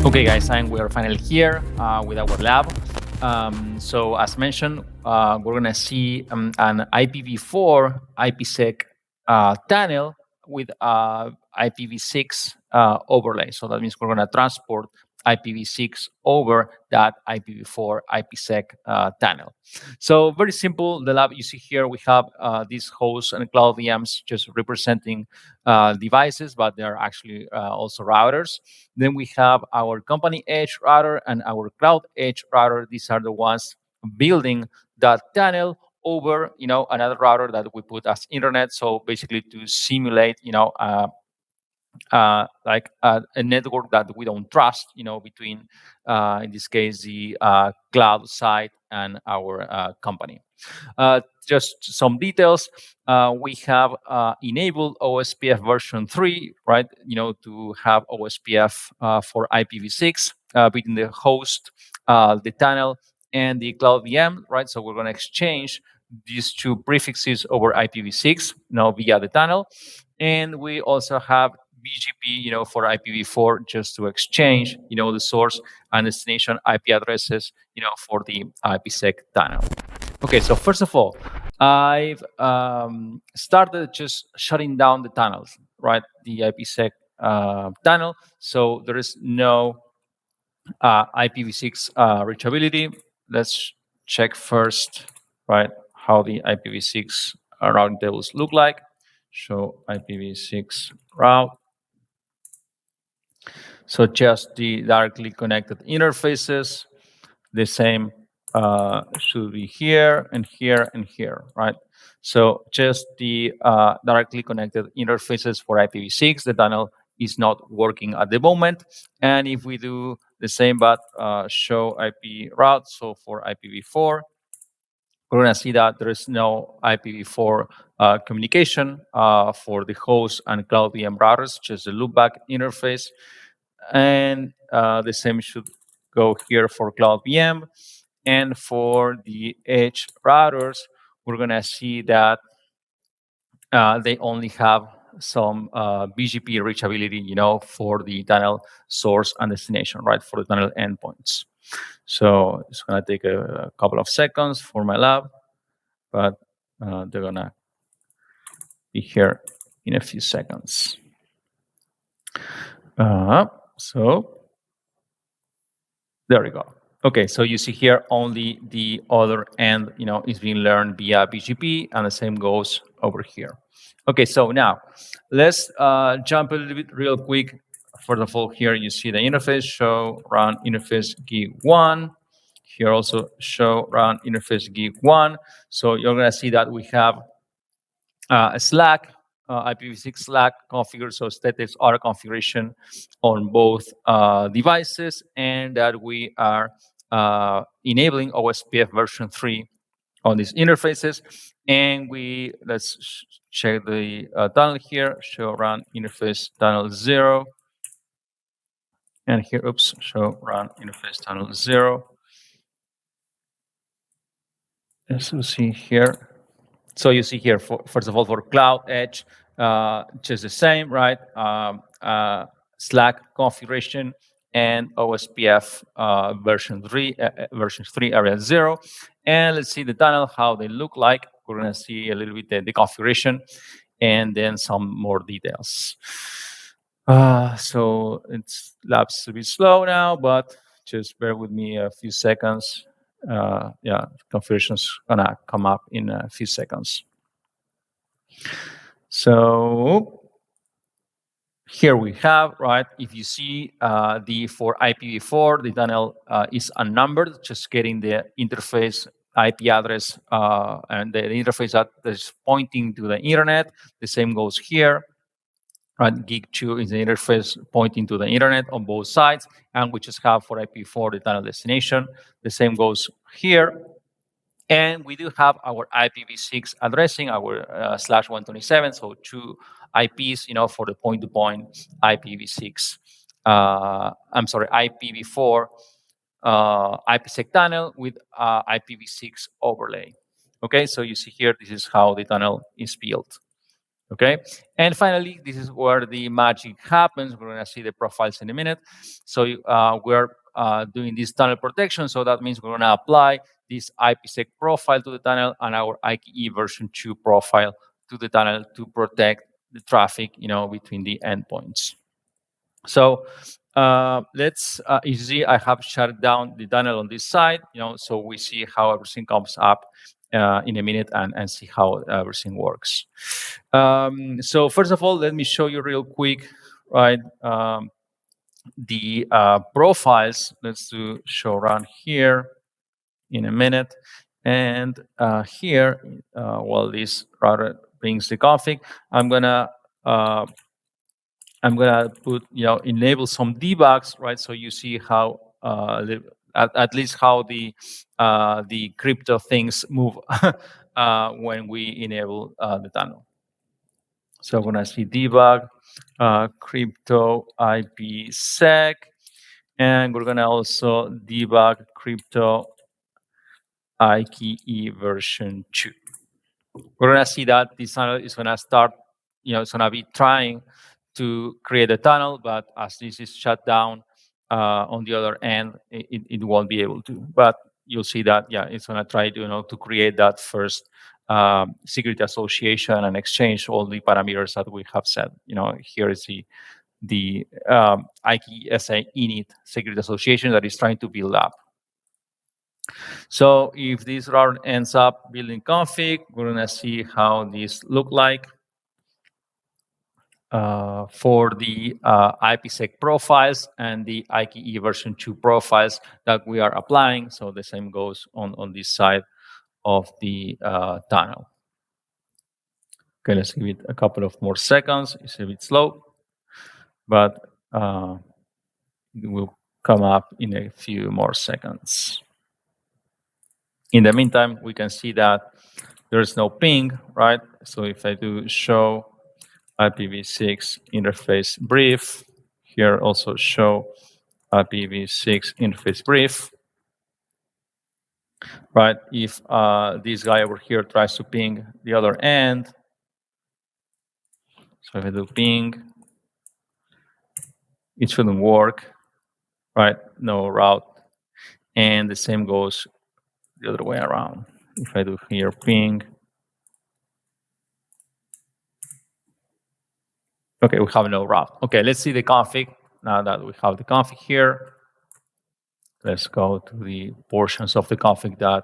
Okay, guys, and we are finally here with our lab. So as mentioned, we're gonna see an IPv4 IPSec tunnel with IPv6 overlay. So that means we're gonna transport IPv6 over that IPv4 IPSec tunnel. So very simple. The lab you see here, we have these hosts and cloud VMs just representing devices, but they're actually also routers. Then we have our company edge router and our cloud edge router. These are the ones building that tunnel over, another router that we put as internet. So basically to simulate, like a network that we don't trust, between, in this case, the cloud side and our company. Just some details. We have enabled OSPF version 3, right? To have OSPF for IPv6 between the host, the tunnel, and the cloud VM, right? So we're going to exchange these two prefixes over IPv6 now via the tunnel. And we also have BGP, for IPv4, just to exchange, the source and destination IP addresses, for the IPsec tunnel. Okay, so first of all, I've started just shutting down the tunnels, right? The IPsec tunnel. So there is no IPv6 reachability. Let's check first, right, how the IPv6 routing tables look like. Show IPv6 route. So just the directly connected interfaces, the same should be here and here and here, right? So just the directly connected interfaces for IPv6, the tunnel is not working at the moment. And if we do the same but show IP route, so for IPv4, we're going to see that there is no IPv4 communication for the host and cloud VM routers, just the loopback interface. And the same should go here for cloud VM. And for the edge routers, we're going to see that they only have some BGP reachability, for the tunnel source and destination, right, for the tunnel endpoints. So it's going to take a couple of seconds for my lab, but they're going to be here in a few seconds. So there we go. Okay, so you see here only the other end, is being learned via BGP, and the same goes over here. Okay, so now let's jump a little bit real quick. First of all, here you see the interface, show run interface gig1. Here also show run interface gig1. So you're gonna see that we have a Slack, IPv6 Slack configured, so status auto configuration on both devices, and that we are enabling OSPF version 3 on these interfaces. And let's check the tunnel here, show run interface tunnel 0. And here, show run interface tunnel 0. As you see here. So you see here, first of all, for cloud edge, just the same, right? Slack configuration and OSPF version 3 area 0. And let's see the tunnel, how they look like. We're going to see a little bit the configuration and then some more details. So it's lab's a bit slow now, but just bear with me a few seconds. Yeah, configuration's gonna come up in a few seconds. So here we have, right, if you see for IPv4, the tunnel is unnumbered, just getting the interface IP address and the interface that is pointing to the internet. The same goes here. Right, gig2 is the interface pointing to the internet on both sides, and we just have for IPv4 the tunnel destination. The same goes here. And we do have our IPv6 addressing, our /127, so two IPs, for the point-to-point IPv6. I'm sorry, IPv4 IPsec tunnel with IPv6 overlay. Okay, so you see here, this is how the tunnel is built. Okay, and finally, this is where the magic happens. We're going to see the profiles in a minute. So we're doing this tunnel protection. So that means we're going to apply this IPSec profile to the tunnel and our IKE version 2 profile to the tunnel to protect the traffic, between the endpoints. So let's, you see, I have shut down the tunnel on this side, so we see how everything comes up in a minute and see how everything works. So first of all, let me show you real quick, right, the profiles. Let's do show run here in a minute. And here, while this router brings the config, I'm gonna put, enable some debugs, right? So you see how at least how the crypto things move when we enable the tunnel. So we're gonna see debug crypto IPSec, and we're gonna also debug crypto IKE version 2. We're gonna see that this tunnel is gonna start, it's gonna be trying to create a tunnel, but as this is shut down on the other end, it won't be able to. But you'll see that, yeah, it's gonna try to, to create that first security association and exchange all the parameters that we have set. Here is the IKE init security association that is trying to build up. So if this router ends up building config, we're gonna see how this look like for the IPSec profiles and the IKE version 2 profiles that we are applying. So the same goes on this side of the tunnel. Okay, let's give it a couple of more seconds. It's a bit slow, but it will come up in a few more seconds. In the meantime, we can see that there's no ping, right? So if I do show IPv6 interface brief, here also show IPv6 interface brief, right? If this guy over here tries to ping the other end, so if I do ping, it shouldn't work, right? No route. And the same goes the other way around. If I do here ping, okay, we have no route. Okay, let's see the config. Now that we have the config here, let's go to the portions of the config that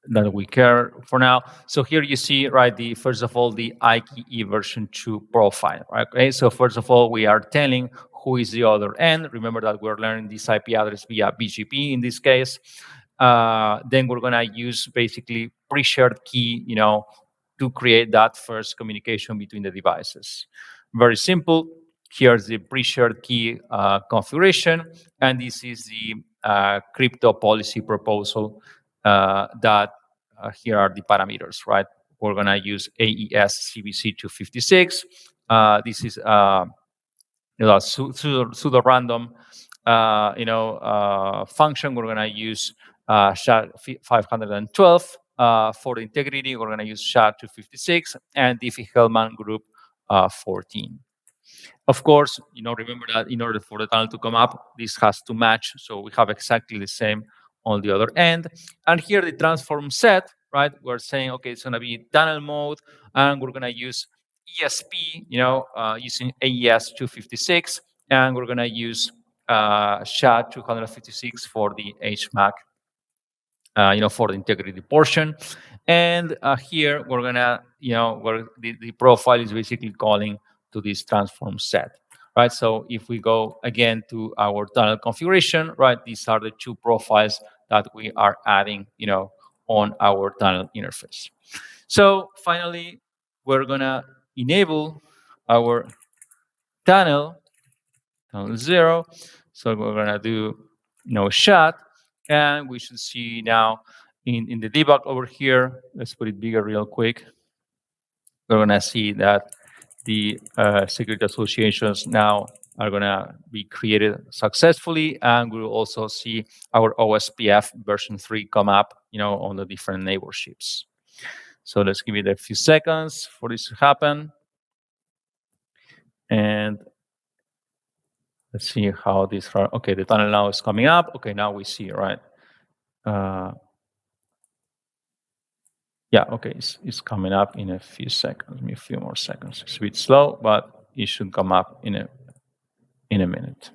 that we care for now. So here you see, right, first of all, the IKE version 2 profile, right? Okay, so first of all, we are telling who is the other end. Remember that we're learning this IP address via BGP in this case. Then we're gonna use basically pre-shared key, to create that first communication between the devices. Very simple. Here's the pre-shared key configuration, and this is the crypto policy proposal that here are the parameters, right? We're going to use AES CBC 256. This is pseudo random function. We're going to use SHA-512 for the integrity. We're going to use SHA-256 and Diffie-Hellman group 14. Of course, remember that in order for the tunnel to come up, this has to match. So we have exactly the same on the other end. And here the transform set, right? We're saying, okay, it's going to be tunnel mode, and we're going to use ESP, using AES 256, and we're going to use SHA 256 for the HMAC, for the integrity portion. And here we're gonna, where the profile is basically calling to this transform set, right? So if we go again to our tunnel configuration, right, these are the two profiles that we are adding, on our tunnel interface. So finally, we're gonna enable our tunnel 0. So we're gonna do shut, and we should see now in the debug over here. Let's put it bigger real quick. We're gonna see that the security associations now are gonna be created successfully, and we'll also see our OSPF version 3 come up, on the different neighborships. So let's give it a few seconds for this to happen. And let's see how this, okay, the tunnel now is coming up. Okay, now we see, right? Yeah, okay, it's coming up in a few seconds, maybe a few more seconds. It's a bit slow, but it should come up in a minute.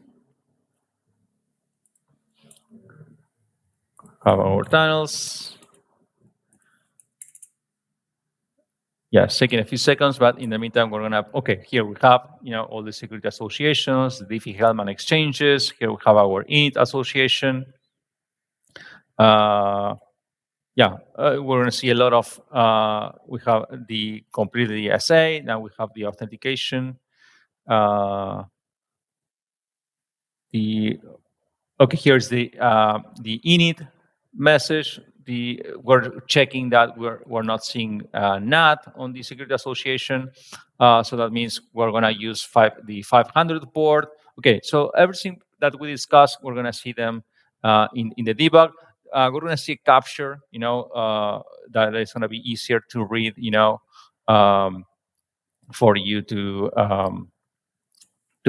Have our tunnels. Yeah, it's taking a few seconds, but in the meantime, we're gonna, okay, here we have, all the security associations, the Diffie-Hellman exchanges. Here we have our init association. We're gonna see a lot of, we have the completed the SA, now we have the authentication. Okay, here's the init message. We're checking that we're not seeing NAT on the security association, so that means we're gonna use the 500 port. Okay, so everything that we discussed, we're gonna see them in the debug. We're gonna see capture, that is gonna be easier to read, for you to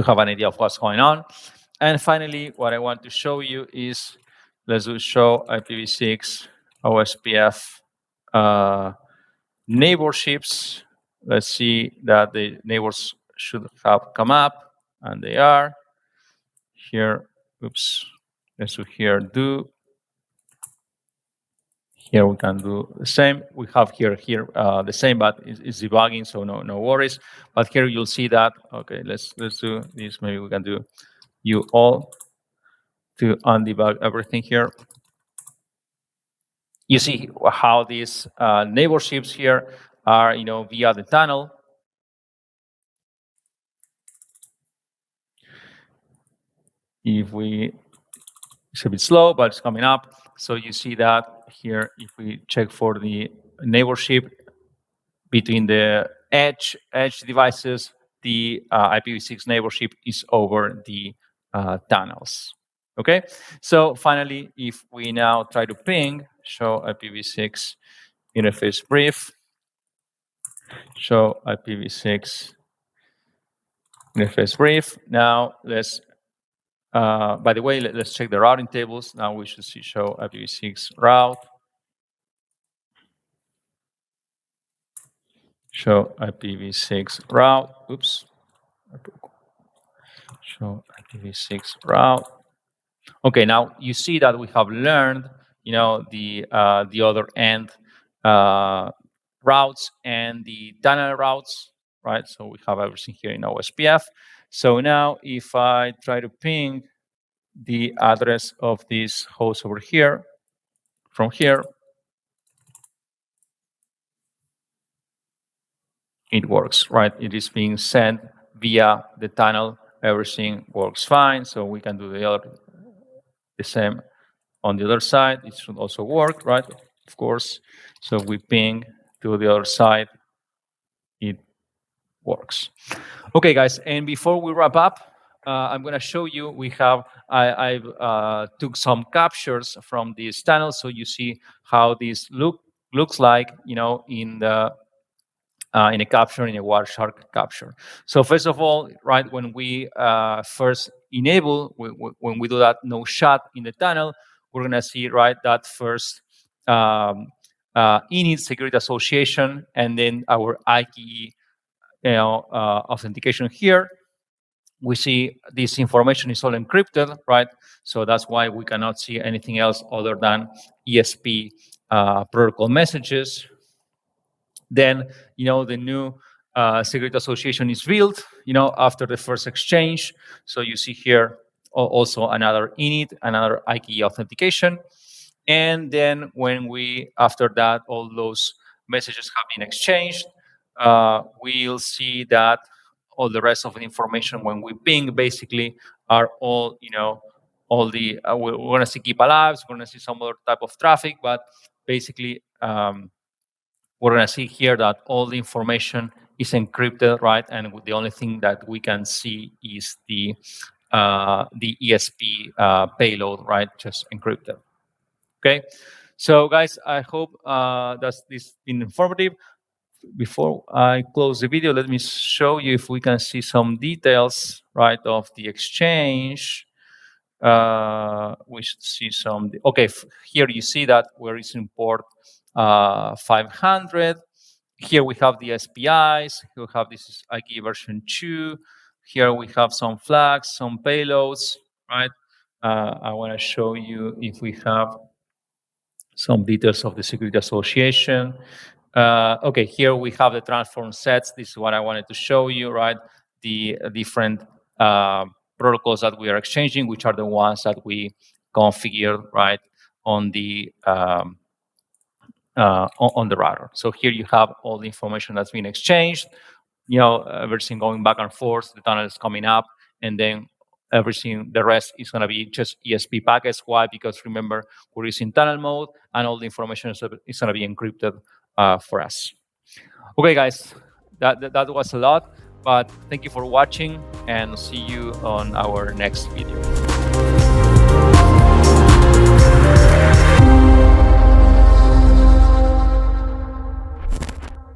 have an idea of what's going on. And finally, what I want to show you is, let's do show IPv6 OSPF neighborships. Let's see that the neighbors should have come up, and they are here. Oops, let's do here do. Here we can do the same. We have here the same, but it's debugging, so no worries. But here you'll see that. Okay, let's do this. Maybe we can do you all to undebug everything here. You see how these neighborships here are, via the tunnel. It's a bit slow, but it's coming up. So you see that here, if we check for the neighborship between the edge devices, the IPv6 neighborship is over the tunnels. Okay, so finally, if we now try to ping, show IPv6 interface brief, show IPv6 interface brief. Now let's, by the way, let's check the routing tables. Now we should see show IPv6 route, show IPv6 route. Oops, show IPv6 route. Okay, now you see that we have learned, the other end routes and the tunnel routes, right? So we have everything here in OSPF. So now if I try to ping the address of this host over here, from here, it works, right? It is being sent via the tunnel. Everything works fine. So we can do the same on the other side. It should also work, right? Of course. So we ping to the other side. It works. Okay, guys. And before we wrap up, I'm going to show you. I took some captures from this tunnel, so you see how this looks like, in a capture, in a Wireshark capture. So first of all, right, when we first enable, when we do that no shot in the tunnel, we're going to see, right, that first init security association, and then our IKE authentication here. We see this information is all encrypted, right? So that's why we cannot see anything else other than ESP protocol messages. Then, the new security association is built, after the first exchange. So you see here also another init, another IKE authentication. And then after that, all those messages have been exchanged, we'll see that all the rest of the information when we ping basically are all, all the, we're going to see keep alive, we're going to see some other type of traffic, but basically, we're going to see here that all the information is encrypted, right? And the only thing that we can see is the ESP payload, right? Just encrypted. Okay. So, guys, I hope that's this been informative. Before I close the video, let me show you if we can see some details, right, of the exchange. We should see some. Okay, here you see that we're using port 500. Here we have the SPIs. We have this is IKE version 2. Here we have some flags, some payloads, right? I want to show you if we have some details of the Security Association. Okay, here we have the transform sets. This is what I wanted to show you, right? The different protocols that we are exchanging, which are the ones that we configured, right, on the router. So here you have all the information that's been exchanged. You know, everything going back and forth. The tunnel is coming up, and then everything, the rest is going to be just ESP packets. Why? Because remember, we're using tunnel mode, and all the information is going to be encrypted for us. Okay, guys, that was a lot, but thank you for watching, and see you on our next video.